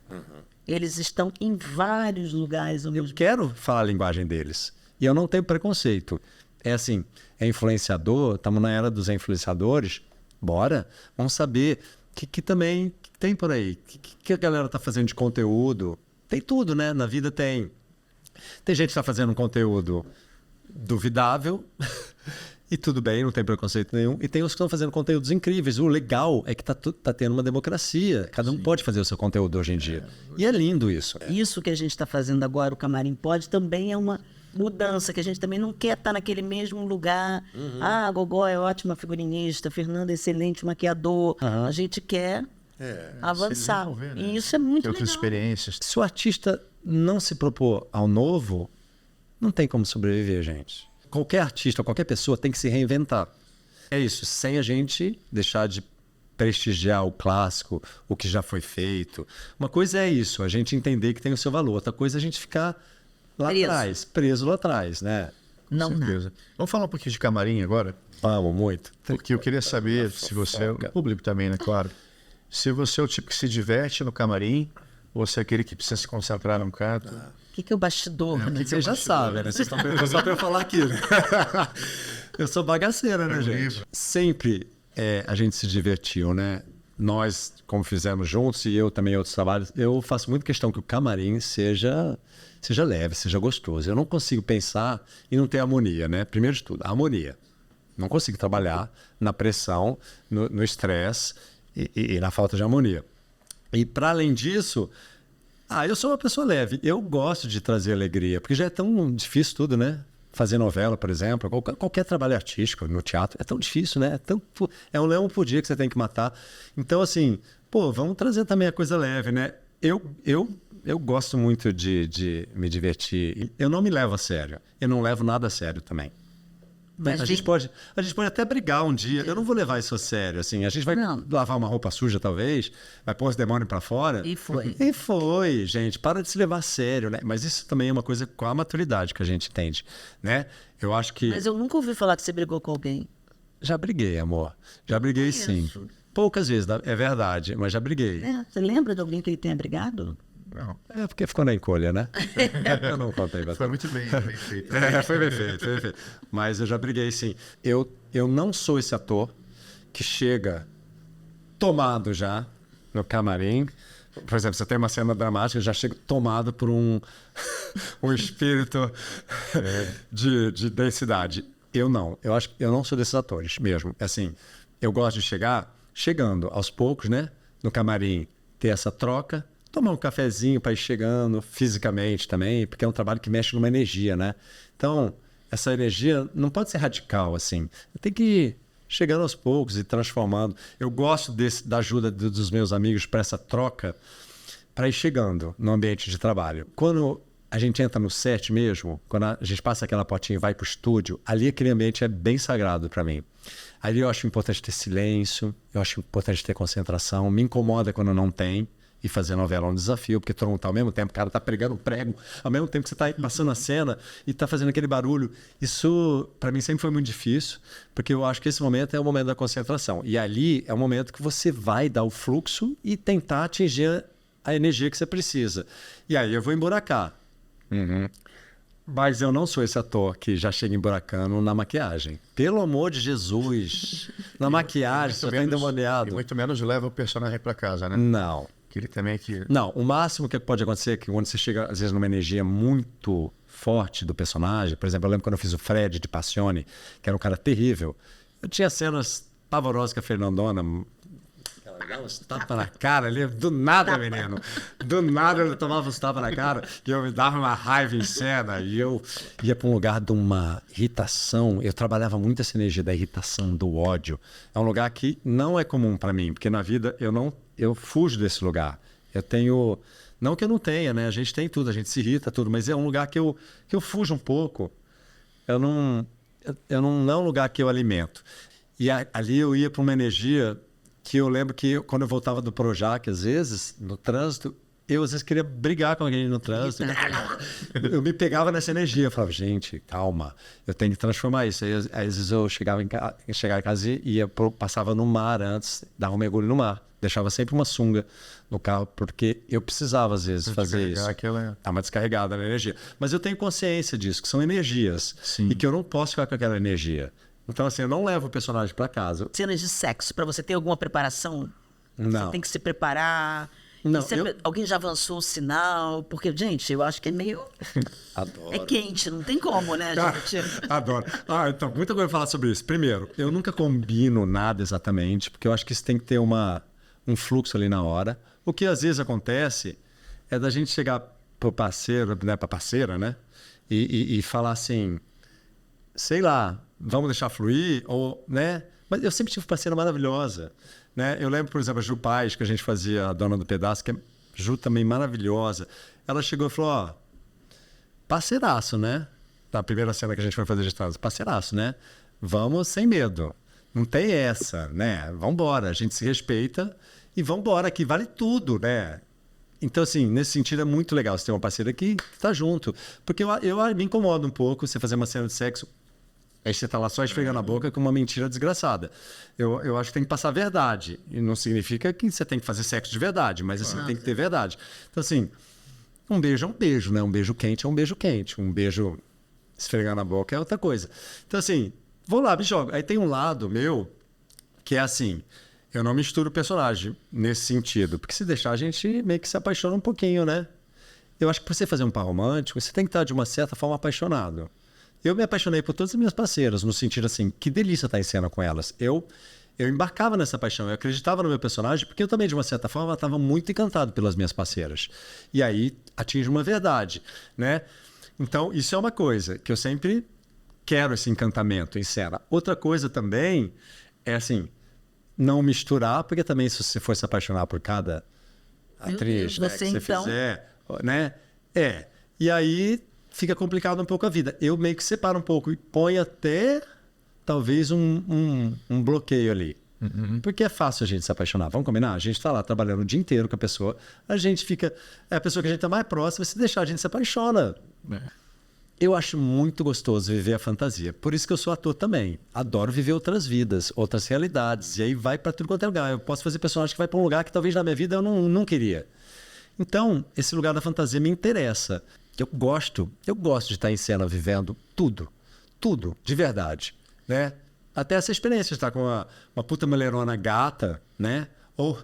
Eles estão em vários lugares. Eu quero falar a linguagem deles. E eu não tenho preconceito. É assim, é influenciador, estamos na era dos influenciadores. Bora, vamos saber o que também tem por aí. O que a galera está fazendo de conteúdo. Tem tudo, né? Na vida tem. Tem gente que está fazendo um conteúdo duvidável... E tudo bem, não tem preconceito nenhum. E tem os que estão fazendo conteúdos incríveis. O legal é que tá tendo uma democracia. Cada um pode fazer o seu conteúdo hoje em dia. E é lindo isso. Isso que a gente está fazendo agora, o Camarim Pode, também é uma mudança, que a gente também não quer estar naquele mesmo lugar. A Gogó é ótima figurinista, Fernando é excelente maquiador. A gente quer avançar. Né? E isso é muito ter outras legal. experiências. Se o artista não se propor ao novo, não tem como sobreviver, gente. Qualquer artista, qualquer pessoa tem que se reinventar. É isso, sem a gente deixar de prestigiar o clássico, o que já foi feito. Uma coisa é isso, a gente entender que tem o seu valor. Outra coisa é a gente ficar lá atrás, preso lá atrás, né? Não, Com certeza. Vamos falar um pouquinho de camarim agora? Vamos, muito. Porque eu queria saber se você... O público também, né? Claro. Se você é o tipo que se diverte no camarim ou se é aquele que precisa se concentrar num canto. O que é o bastidor? Né? Você já sabe, né? Vocês estão perguntando só para eu falar aqui, né? Eu sou bagaceira, né, gente? Sempre a gente se divertiu, né? Nós, como fizemos juntos, e eu também em outros trabalhos, eu faço muito questão que o camarim seja leve, seja gostoso. Eu não consigo pensar e não ter harmonia, né? Primeiro de tudo, a harmonia. Não consigo trabalhar na pressão, no estresse e na falta de harmonia. E, para além disso... eu sou uma pessoa leve. Eu gosto de trazer alegria, porque já é tão difícil tudo, né? Fazer novela, por exemplo, qualquer trabalho artístico no teatro, é tão difícil, né? É um leão por dia que você tem que matar. Então, assim, vamos trazer também a coisa leve, né? Eu gosto muito de me divertir. Eu não me levo a sério. Eu não levo nada a sério também. Mas a gente pode até brigar um dia. Eu não vou levar isso a sério. Assim, a gente vai lavar uma roupa suja, talvez, vai pôr os demônios pra fora. E foi. E foi, gente. Para de se levar a sério, né? Mas isso também é uma coisa com a maturidade que a gente entende, né? Eu acho que... Mas eu nunca ouvi falar que você brigou com alguém. Já briguei, amor. Já briguei, sim. Poucas vezes, é verdade, mas já briguei. Você lembra de alguém que ele tenha brigado? Não. É porque ficou na encolha, né? Eu não contei bastante. Foi muito bem feito. Foi bem feito. Mas eu já briguei, sim. Eu não sou esse ator que chega tomado já no camarim. Por exemplo, você tem uma cena dramática, eu já chego tomado por um espírito de densidade. Eu não. Eu acho que eu não sou desses atores mesmo. Assim, eu gosto de chegar chegando aos poucos, né? No camarim, ter essa troca. Tomar um cafezinho para ir chegando fisicamente também, porque é um trabalho que mexe numa energia, né? Então, essa energia não pode ser radical, assim. Tem que ir chegando aos poucos e transformando. Eu gosto da ajuda dos meus amigos para essa troca, para ir chegando no ambiente de trabalho. Quando a gente entra no set mesmo, quando a gente passa aquela portinha e vai para o estúdio, ali aquele ambiente é bem sagrado para mim. Ali eu acho importante ter silêncio, eu acho importante ter concentração, me incomoda quando não tem. E fazer novela é um desafio, porque todo mundo tá ao mesmo tempo, o cara tá pregando um prego, ao mesmo tempo que você tá passando a cena e tá fazendo aquele barulho. Isso, para mim, sempre foi muito difícil, porque eu acho que esse momento é o momento da concentração. E ali é o momento que você vai dar o fluxo e tentar atingir a energia que você precisa. E aí eu vou emburacar. Mas eu não sou esse ator que já chega emburacando na maquiagem. Pelo amor de Jesus. Na maquiagem, você tá endemoniado. E muito menos leva o personagem para casa, né? Não. Que ele também que... Não, o máximo que pode acontecer é que quando você chega, às vezes, numa energia muito forte do personagem, por exemplo, eu lembro quando eu fiz o Fred de Passione, que era um cara terrível, eu tinha cenas pavorosas com a Fernandona, ela dava uns tapas na cara ali, do nada, menino. Do nada eu tomava uns tapas na cara e eu me dava uma raiva em cena e eu ia para um lugar de uma irritação. Eu trabalhava muito essa energia da irritação, do ódio. É um lugar que não é comum para mim, porque na vida eu fujo desse lugar. Eu tenho... Não que eu não tenha, né? A gente tem tudo, a gente se irrita, tudo, mas é um lugar que eu fujo um pouco. Não é um lugar que eu alimento. E ali eu ia para uma energia que eu lembro que quando eu voltava do Projac, às vezes, no trânsito, eu às vezes queria brigar com alguém no trânsito. Eu me pegava nessa energia. Eu falava, gente, calma, eu tenho que transformar isso. Aí, às vezes eu chegava em casa e passava no mar antes, dava um mergulho no mar. Deixava sempre uma sunga no carro, porque eu precisava, às vezes, fazer isso. Dar uma descarregada na energia. Mas eu tenho consciência disso, que são energias. Sim. E que eu não posso ficar com aquela energia. Então, assim, eu não levo o personagem para casa. Cenas de sexo, para você ter alguma preparação? Não. Você tem que se preparar? Não, Alguém já avançou o sinal? Porque, gente, eu acho que é meio... Adoro. É quente, não tem como, né, gente? Adoro. Então, muita coisa pra falar sobre isso. Primeiro, eu nunca combino nada exatamente, porque eu acho que isso tem que ter um fluxo ali na hora. O que às vezes acontece é da gente chegar pro parceiro, né, pra parceira, né? E falar assim, sei lá, vamos deixar fluir, ou, né? Mas eu sempre tive parceira maravilhosa, né? Eu lembro, por exemplo, a Ju Paz, que a gente fazia a Dona do Pedaço, que é Ju também maravilhosa. Ela chegou e falou, ó, parceiraço, né? Na primeira cena que a gente foi fazer de estrada, parceiraço, né? Vamos sem medo. Não tem essa, né? Vambora, a gente se respeita e vambora, que vale tudo, né? Então, assim, nesse sentido é muito legal você ter uma parceira que tá junto. Porque eu me incomodo um pouco você fazer uma cena de sexo, aí você tá lá só esfregando a boca com uma mentira desgraçada. Eu acho que tem que passar a verdade. E não significa que você tem que fazer sexo de verdade, mas assim, tem que ter verdade. Então, assim, um beijo é um beijo, né? Um beijo quente é um beijo quente. Um beijo esfregando a boca é outra coisa. Então, assim, vou lá, me jogo. Aí tem um lado meu que é assim, eu não misturo o personagem nesse sentido. Porque se deixar, a gente meio que se apaixona um pouquinho, né? Eu acho que para você fazer um par romântico, você tem que estar, de uma certa forma, apaixonado. Eu me apaixonei por todas as minhas parceiras, no sentido assim, que delícia estar em cena com elas. Eu embarcava nessa paixão, eu acreditava no meu personagem, porque eu também, de uma certa forma, estava muito encantado pelas minhas parceiras. E aí atinge uma verdade, né? Então, isso é uma coisa que eu sempre quero, esse encantamento em cena. Outra coisa também é assim, não misturar, porque também se você for se apaixonar por cada atriz, né, que você fizer, né? E aí fica complicado um pouco a vida. Eu meio que separo um pouco e ponho até talvez um bloqueio ali. Porque é fácil a gente se apaixonar. Vamos combinar? A gente tá lá trabalhando o dia inteiro com a pessoa, a gente fica... É a pessoa que a gente tá mais próxima, se deixar a gente se apaixona. Eu acho muito gostoso viver a fantasia. Por isso que eu sou ator também. Adoro viver outras vidas, outras realidades. E aí vai para tudo quanto é lugar. Eu posso fazer personagem que vai para um lugar que talvez na minha vida eu não queria. Então, esse lugar da fantasia me interessa. Eu gosto de estar em cena vivendo tudo, de verdade, né? Até essa experiência de estar com uma puta mulherona gata, né? Ou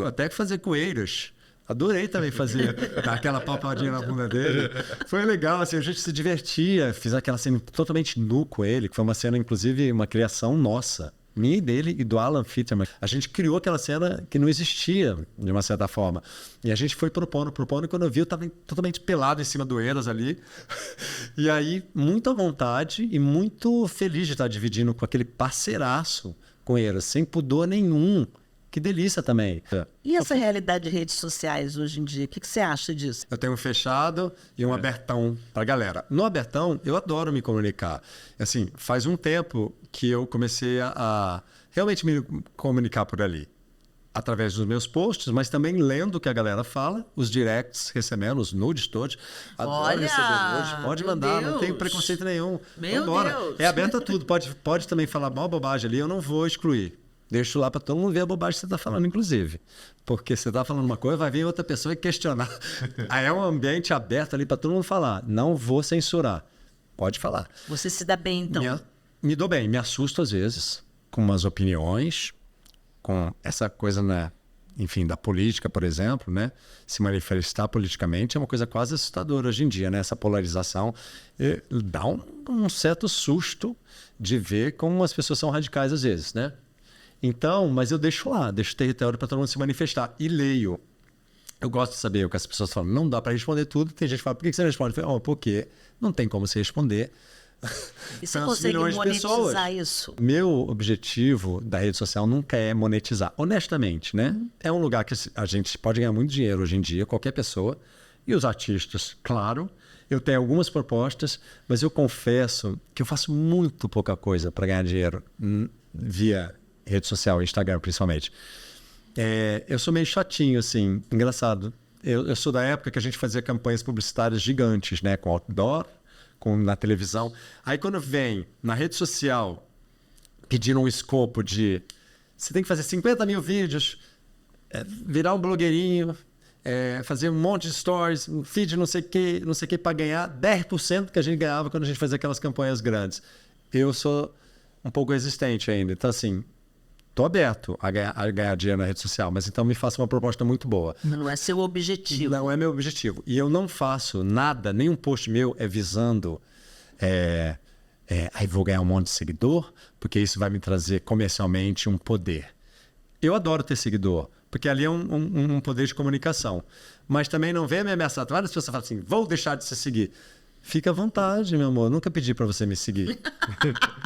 até fazer coelhos. Adorei também fazer, dar aquela papadinha na bunda dele. Foi legal, assim, a gente se divertia. Fiz aquela cena totalmente nu com ele, que foi uma cena, inclusive, uma criação nossa. Minha e dele e do Alan Fitterman. A gente criou aquela cena que não existia, de uma certa forma. E a gente foi propondo, e quando eu vi, eu estava totalmente pelado em cima do Eras ali. E aí, muito à vontade e muito feliz de estar dividindo com aquele parceiraço com Eras, sem pudor nenhum. Que delícia também. E essa realidade de redes sociais hoje em dia, o que você acha disso? Eu tenho um fechado e um abertão pra galera. No abertão, eu adoro me comunicar. Assim, faz um tempo que eu comecei a realmente me comunicar por ali. através dos meus posts, mas também lendo o que a galera fala, os directs recebendo, os nudes todos. Adoro Olha, receber nudes. Pode meu mandar, não Deus. tenho preconceito nenhum. Meu Vambora. Deus. É aberto a tudo. Pode também falar mal bobagem ali, eu não vou excluir. Deixo lá para todo mundo ver a bobagem que você está falando, inclusive. Porque você está falando uma coisa, vai vir outra pessoa e questionar. Aí é um ambiente aberto ali para todo mundo falar. Não vou censurar. Pode falar. Você se dá bem, então. Me dou bem, me assusto às vezes com umas opiniões, com essa coisa, né, enfim, da política, por exemplo, né? Se manifestar politicamente é uma coisa quase assustadora hoje em dia, né? Essa polarização dá um certo susto de ver como as pessoas são radicais às vezes, né? Então, mas eu deixo lá, deixo território para todo mundo se manifestar e leio. Eu gosto de saber o que as pessoas falam. Não dá para responder tudo. Tem gente que fala, por que você não responde? Eu falo, porque não tem como você responder. E você consegue monetizar isso? Meu objetivo da rede social nunca é monetizar. Honestamente, né? É um lugar que a gente pode ganhar muito dinheiro hoje em dia, qualquer pessoa. E os artistas, claro. Eu tenho algumas propostas, mas eu confesso que eu faço muito pouca coisa para ganhar dinheiro via rede social, Instagram principalmente. Eu sou meio chatinho, assim, engraçado. Eu sou da época que a gente fazia campanhas publicitárias gigantes, né? Com outdoor, na televisão. Aí quando vem na rede social pedindo um escopo de você tem que fazer 50 mil vídeos, virar um blogueirinho, fazer um monte de stories, um feed não sei o que para ganhar 10% que a gente ganhava quando a gente fazia aquelas campanhas grandes. Eu sou um pouco resistente ainda. Então, assim, tô aberto a ganhar dinheiro na rede social, mas então me faça uma proposta muito boa. Não é seu objetivo. Não é meu objetivo. E eu não faço nada, nenhum post meu é visando aí vou ganhar um monte de seguidor, porque isso vai me trazer comercialmente um poder. Eu adoro ter seguidor, porque ali é um poder de comunicação. Mas também não vem me ameaçar. Várias pessoas falam assim, vou deixar de se seguir. Fica à vontade, meu amor. Nunca pedi para você me seguir.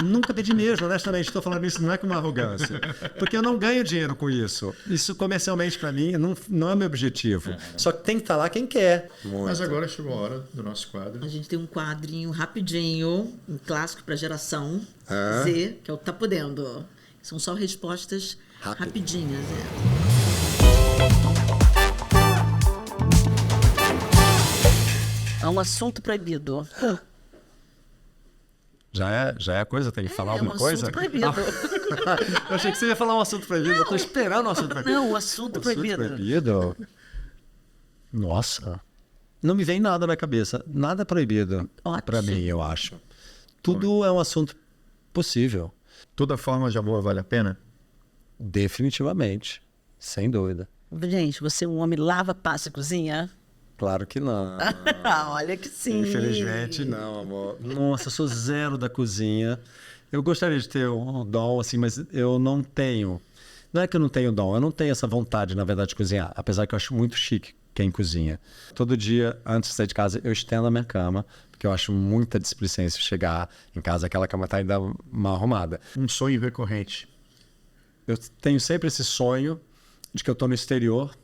Nunca pedi mesmo, honestamente. Estou falando isso não é com uma arrogância. Porque eu não ganho dinheiro com isso. Isso comercialmente para mim não é meu objetivo. Só que tem que estar lá quem quer. Mas agora chegou a hora do nosso quadro. A gente tem um quadrinho rapidinho, um clássico para a geração Z, que é o Tá Podendo. São só respostas rapidinhas. É um assunto proibido. Já é coisa? Tem que falar alguma coisa? É um assunto proibido. Eu achei que você ia falar um assunto proibido. Eu tô esperando um assunto proibido. Não, o assunto proibido. Proibido? Nossa. Não me vem nada na cabeça. Nada proibido. Ótimo. Pra mim, eu acho. Tudo é um assunto possível. Toda forma de amor vale a pena? Definitivamente. Sem dúvida. Gente, você é um homem lava, passa e cozinha? Claro que não. Olha que sim. Infelizmente não, amor. Nossa, eu sou zero da cozinha. Eu gostaria de ter um dom, assim, mas eu não tenho. Não é que eu não tenho dom, eu não tenho essa vontade, na verdade, de cozinhar. Apesar que eu acho muito chique quem cozinha. Todo dia, antes de sair de casa, eu estendo a minha cama, porque eu acho muita displicência chegar em casa, aquela cama tá ainda mal arrumada. Um sonho recorrente. Eu tenho sempre esse sonho de que eu estou no exterior,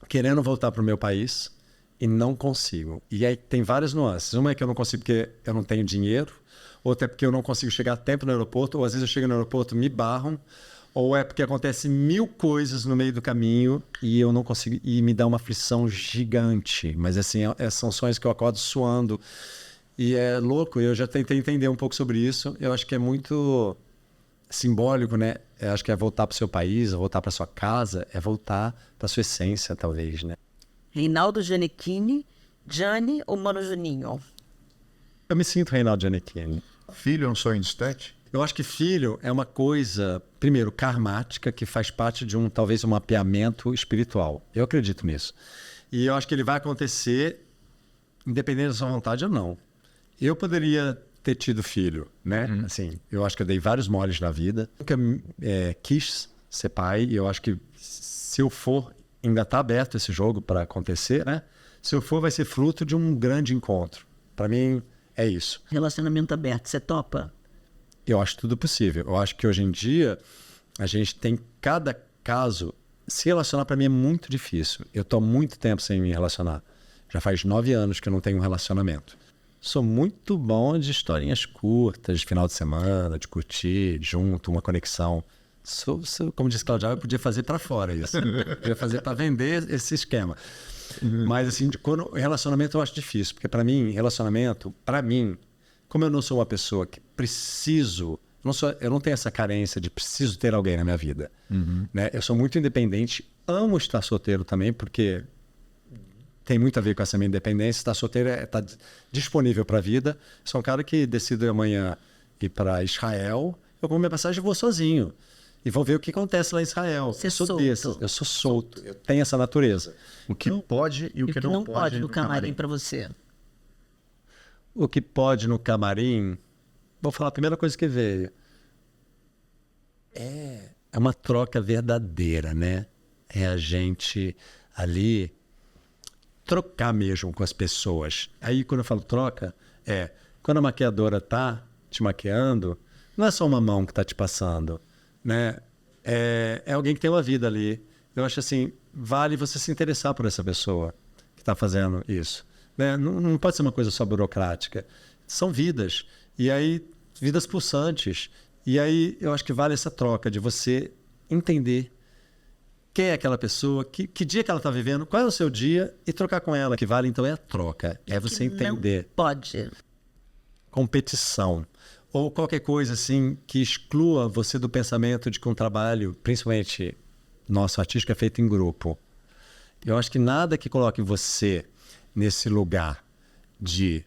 querendo voltar para o meu país, e não consigo. E aí tem várias nuances. Uma é que eu não consigo porque eu não tenho dinheiro, outra é porque eu não consigo chegar a tempo no aeroporto, ou às vezes eu chego no aeroporto, me barram, ou é porque acontece 1000 coisas no meio do caminho e eu não consigo, e me dá uma aflição gigante. Mas assim, são sonhos que eu acordo suando. E é louco, eu já tentei entender um pouco sobre isso. Eu acho que é muito simbólico, né? Eu acho que é voltar para o seu país, voltar para sua casa, é voltar para sua essência, talvez, né? Reinaldo Gianecchini, Gianni ou Mano Juninho? Eu me sinto Reinaldo Gianecchini. Filho é um sonho distante? Eu acho que filho é uma coisa, primeiro, karmática, que faz parte de talvez um mapeamento espiritual. Eu acredito nisso. E eu acho que ele vai acontecer independente da sua vontade ou não. Eu poderia ter tido filho, né? Assim, eu acho que eu dei vários moles na vida. Nunca quis ser pai e eu acho que se eu for, ainda está aberto esse jogo para acontecer, né? Se eu for, vai ser fruto de um grande encontro. Para mim, é isso. Relacionamento aberto, você topa? Eu acho tudo possível. Eu acho que hoje em dia a gente tem cada caso. Se relacionar para mim é muito difícil. Eu estou há muito tempo sem me relacionar. Já faz 9 anos que eu não tenho um relacionamento. Sou muito bom de historinhas curtas, de final de semana, de curtir junto, uma conexão. Como disse Claudio, eu podia fazer para fora isso. Podia fazer para vender esse esquema. Mas, assim, relacionamento eu acho difícil. Porque, para mim, como eu não sou uma pessoa que preciso... Eu não tenho essa carência de preciso ter alguém na minha vida. Né? Eu sou muito independente. Amo estar solteiro também, porque tem muito a ver com essa minha independência. Estar solteiro está disponível para a vida. Sou um cara que decide amanhã ir para Israel. Eu compro minha passagem e vou sozinho. E vou ver o que acontece lá em Israel. Você é solto. Eu sou solto. Eu tenho essa natureza. O que pode e o que não pode no camarim para você? O que pode no camarim... Vou falar a primeira coisa que veio. É uma troca verdadeira, né? É a gente ali trocar mesmo com as pessoas. Aí, quando eu falo troca, quando a maquiadora tá te maquiando, não é só uma mão que tá te passando, né? É alguém que tem uma vida ali. Eu acho assim, vale você se interessar por essa pessoa que está fazendo isso, né? Não pode ser uma coisa só burocrática. São vidas. E aí, vidas pulsantes. E aí, eu acho que vale essa troca de você entender quem é aquela pessoa, que dia que ela está vivendo, qual é o seu dia e trocar com ela. O que vale, então, é a troca. É você entender. Não pode. Competição. Ou qualquer coisa assim que exclua você do pensamento de que um trabalho, principalmente nosso artístico, é feito em grupo. Eu acho que nada que coloque você nesse lugar de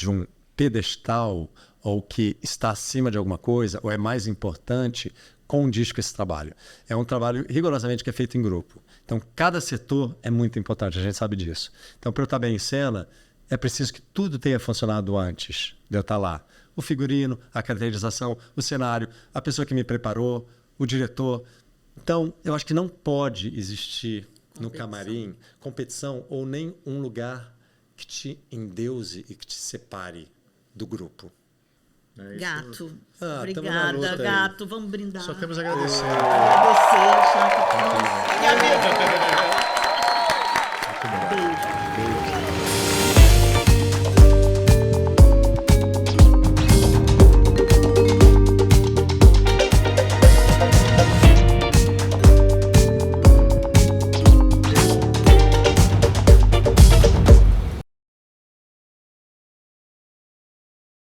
um pedestal ou que está acima de alguma coisa ou é mais importante condiz com esse trabalho. É um trabalho rigorosamente que é feito em grupo. Então, cada setor é muito importante, a gente sabe disso. Então, para eu estar bem em cena, é preciso que tudo tenha funcionado antes de eu estar lá. O figurino, a caracterização, o cenário, a pessoa que me preparou, o diretor. Então, eu acho que não pode existir no camarim competição ou nem um lugar que te endeuse e que te separe do grupo. Gato. Tamo na Obrigada, luta aí. gato. Vamos brindar. Só temos a agradecer. Agradecer, Chato. Muito bom. Beijo.